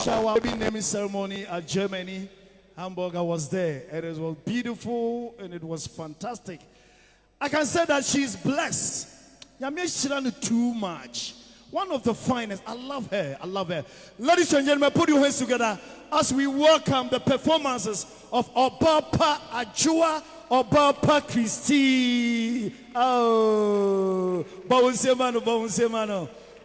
shower baby naming ceremony at Germany. Hamburg, I was there, and it was beautiful and it was fantastic. I can say that she's blessed. Yamiya too much. One of the finest. I love her. I love her. Ladies and gentlemen, put your hands together as we welcome the performances of Obaapa Obaapa Christy. Oh, Bounce.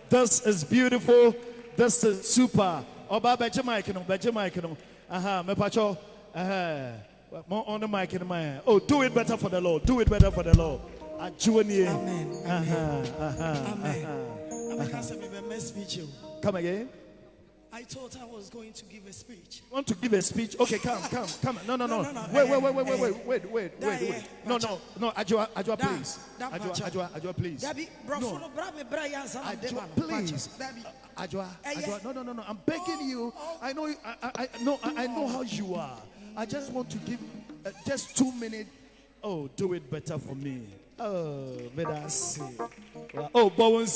This is beautiful. This is super. Obaapa Beje aha, me pacho. Aha. On the mic in my hand. Oh, do it better for the Lord. Do it better for the Lord. Amen. Amen. Come again. I thought I was going to give a speech. You want to give a speech? Okay, come. No. Wait. No. Ajua, please. Ajua, please. Please. Ajua, no. I'm begging you. I know how you are. I just want to give just 2 minutes. Oh, do it better for me. Oh, may I see. Oh, Bounce.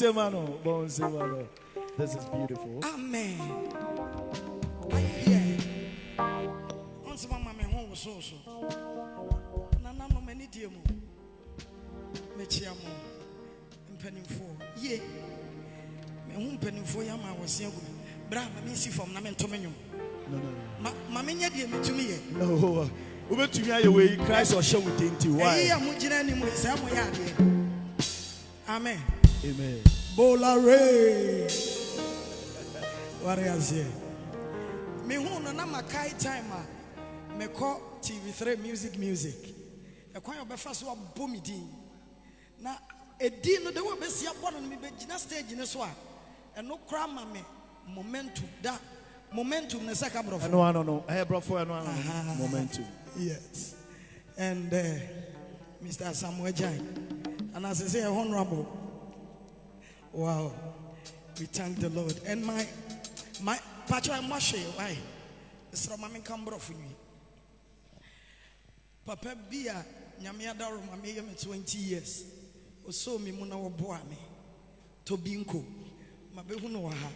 This is beautiful. Amen. Are you here? Once my mama home was so. Nana no many dear mo. Mechiamo. Impenning for. Ye. Me home penning for yama was young. Bra, me see from Namentomenium. No. Mamma dear me to me. No. Over to me, away, Christ or show with dainty. Why? Amen. Amen. Bolare. What I say? Me who na makai timer. Me call TV3 music. A choir of first one bomidi. Na a deal the way best born on me be stage in a swat. And no cram me momentum that momentum na saka bro. No. I brought for momentum. Yes. And Mr. Samuel Jai. And as I say, honorable. Wow. We thank the Lord. And my Pacha Mashe, why? It's from Mammy Cambro for me. Papa Bia, Nyamia Darum, I made him 20 years. Or so me Muna Boame. Tobinko. Mabehunoaha.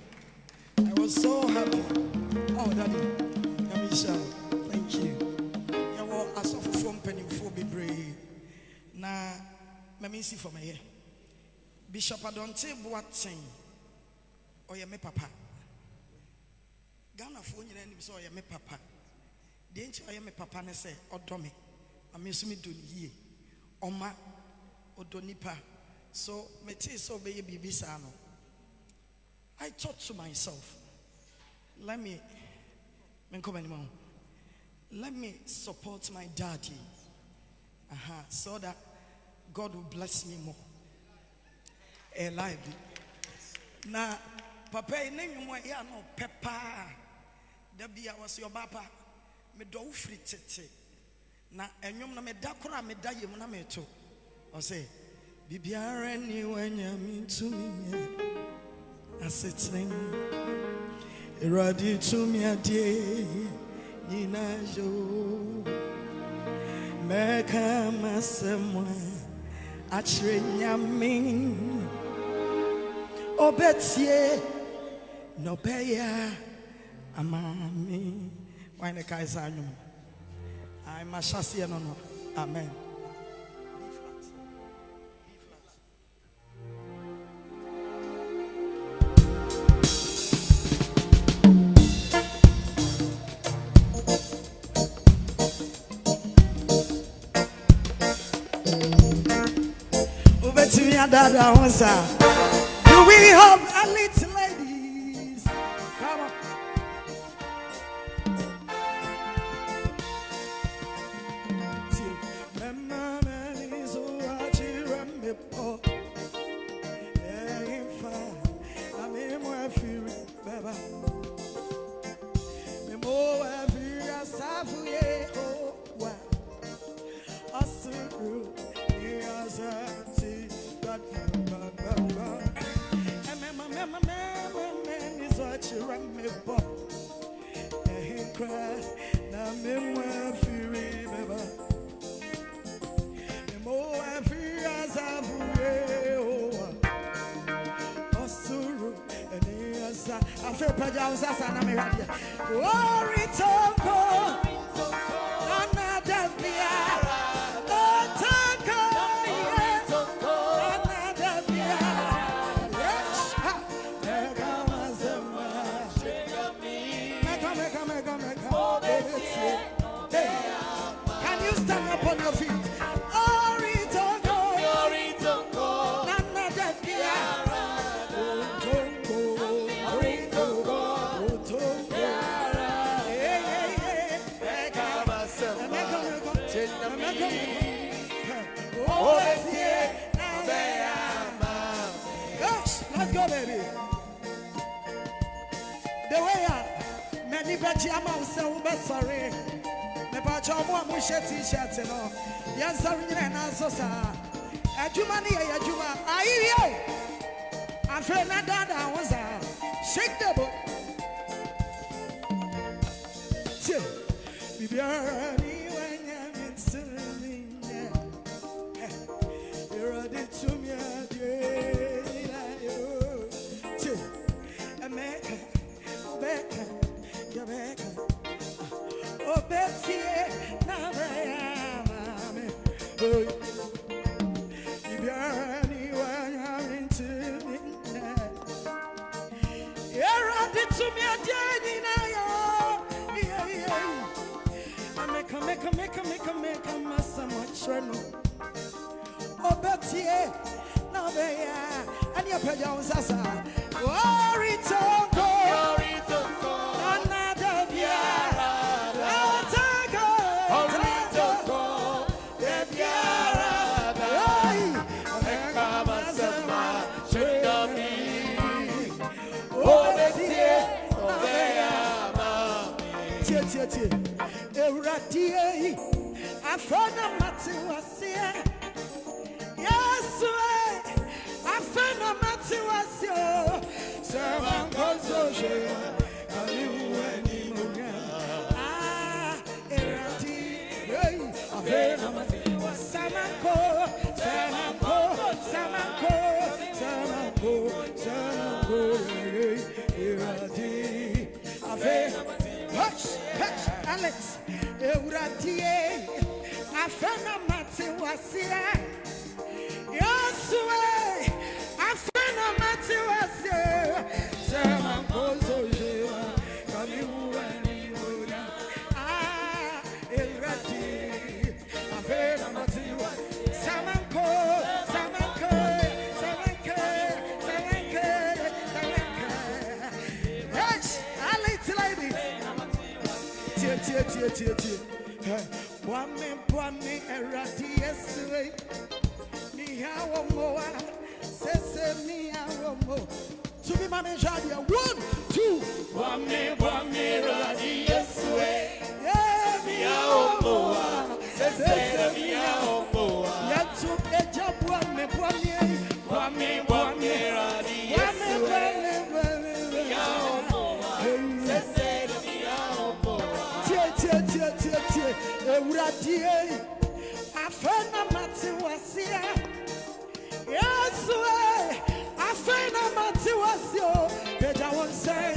I was so happy. Oh, Daddy. Yamisha. Thank you. I suffer from penny for be brave. Na me see for me. Bishop Adonteng Boateng. Oh, yeah, me papa. Ghana phone you so yeah, me papa. Didn't you me papa ne say, Odome. I miss me do ye. Oma Odonipa. So me tea so be baby sano. I thought to myself, let me come anymore. Let me support my daddy. So that God will bless me more. Alive. Now, Papa, name you more ya no pepper. Debbie, I was your papa. Me do free tete. Na enyom na me da kora me da yem na me to. O say, Bibiara ni wanya mi to me. Aseteng. Eradi to me adie. Inajo Meka masemwa Achre nyami Obetie Nobeya Amami Wine kaisa nyum I'm a shasi no. Amen. Do we have elite ladies? Come on. Pajausa, I feel Pajausa, and I'm here. Glory to God. Another Can you stand up on your feet? Let's go, baby. The way many Bajama say, sorry. Me Bajama Musha t-shirt, you know. Yes, sorry, and also, sir. Ajumani, Ajuma. Aye, I'm feeling that I was shake the book. Be when you're in swimming. You're ready to me. Oh, Betsy, now I am. If you're anyone, you're into me. You're ready to me again. Make a mess of much. Oh, Betsy, now they are. And your pajamas are. Glory to God. Another year. I found a matter was here. Yes, I found a matter was here. Servant goes over. Ah, Erati. I found a matter was Samanko, Erati. I found hush, Alex. Eurati, I found a matter was here. Yes, I found a matter was here. Sermon goes over. Ah, Eurati, I found a matter was Samanko. Yes, Alex, lady. Wame eradi yesuwe mi hawo moa sese mi hawo mo to be manager there 1 2 wame eradi yesuwe mi hawo moa sese mi hawo moa yatu ejabu wame eradi yesuwe mi hawo moa sese mi hawo moa tie Eurati, I found a matter was here. Yes, I found a matter was here. But I won't say,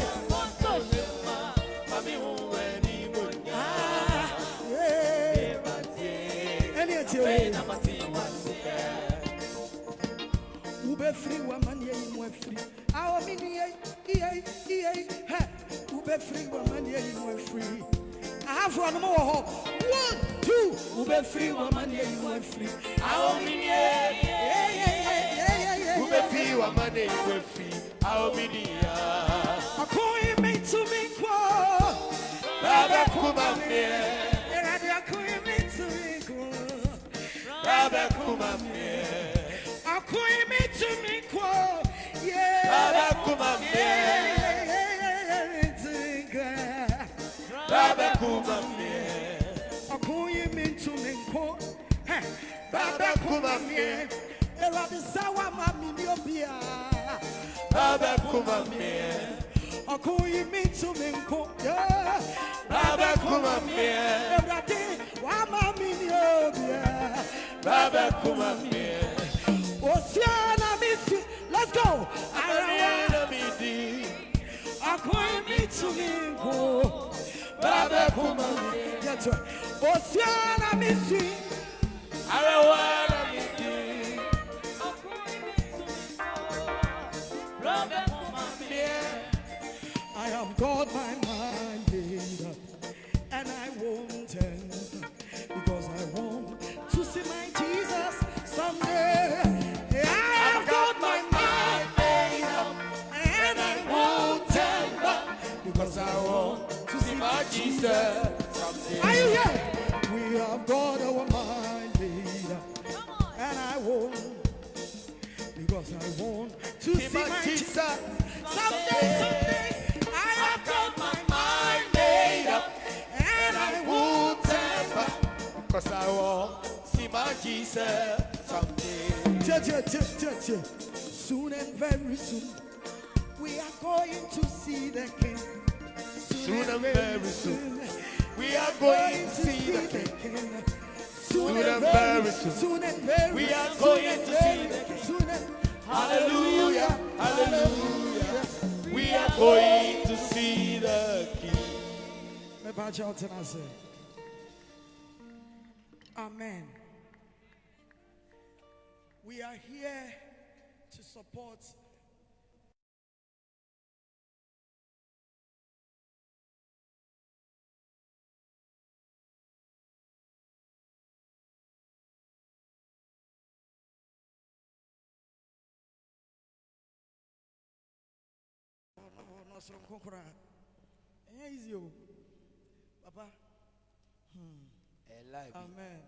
Ube free woman, ye free. Our mini, Ube free woman, ye free. I have one more. 1 2. Ube free woman, you are free. I'll be Ube free woman, you are free. I'll be a coin made to me. Baba Kumame. A coin made to me. Baba Kumame. A coin made to me. Baba Kumame. Baba Kumame, Akuyi mintu minko, Baba Kumame, Eladisawa mami miobia, Baba Kumame, Akuyi mintu minko, Baba Kumame, Eladi wa mami miobia, Baba Kumame, Osiana misi, let's go, Arawina midi. going me to me go. Baba kuma. That's right. Oceana missy. I wanna meet you. I have got my mind made up, and I won't turn because I want to see my Jesus someday. I have got my mind made up, and I won't turn back because I want to see my Jesus someday. Are you here? We have got our mind made up, and I won't because I want to see my Jesus someday. I have got my mind made up, and I won't turn back because I want to see my Jesus someday. Soon and very soon, we are going to see the King. Soon and very soon, we are going to see the King. Soon and very soon, soon and very we are going to see the King. Hallelujah, hallelujah. We are going to see the King. Amen. We are here to support easy, Papa. Amen.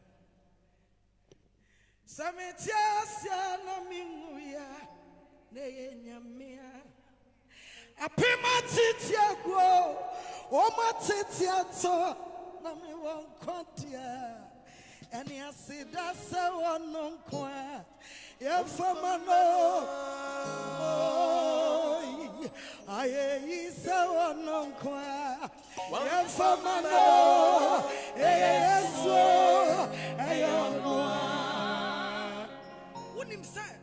Sametiasia na minguya neye nyamia apima titia go o matitia to na mi won kontia eni asida se wonon kwa ye famano aye isa wonon kwa ye famano yeso ayo unim say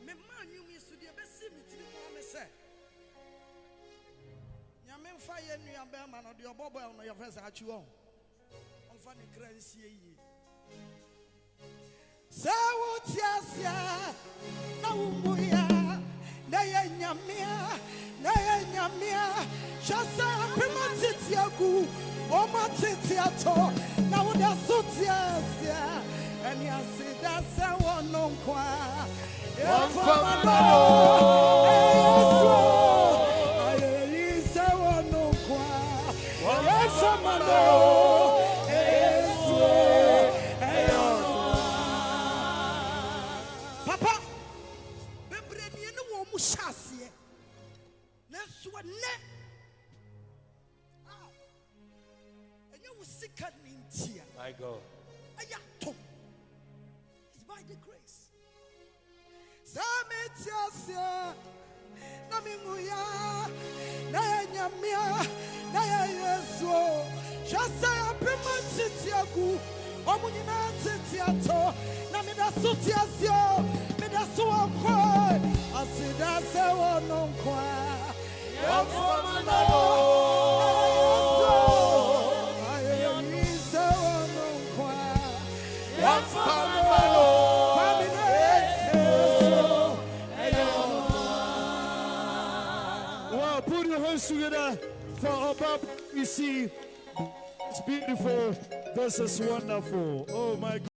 me man you me so de be see me tiri mo me say nyame mfa ye nua be ma no de obobo no ye fesa achi won onfa ne kra nsie yi sa wotiasia na umuya na ye nyamia shasa pema titiaku o matitiato na woda sotiasia eni asida se wonon kwa famano ayi se wonon kwa famano papa bebreni ne wo mu shasie na so ne enye wo sika nintia my god ayato. It's by the grace. Sametiasia na minguya na nyamia na yeso shasa apema titiaku omunyina titiato na mida sutiasio mida suakwa asida se wononkwa yofamano Wow, put your hands together for Obaapa Christy. It's beautiful. This is wonderful. Oh my God.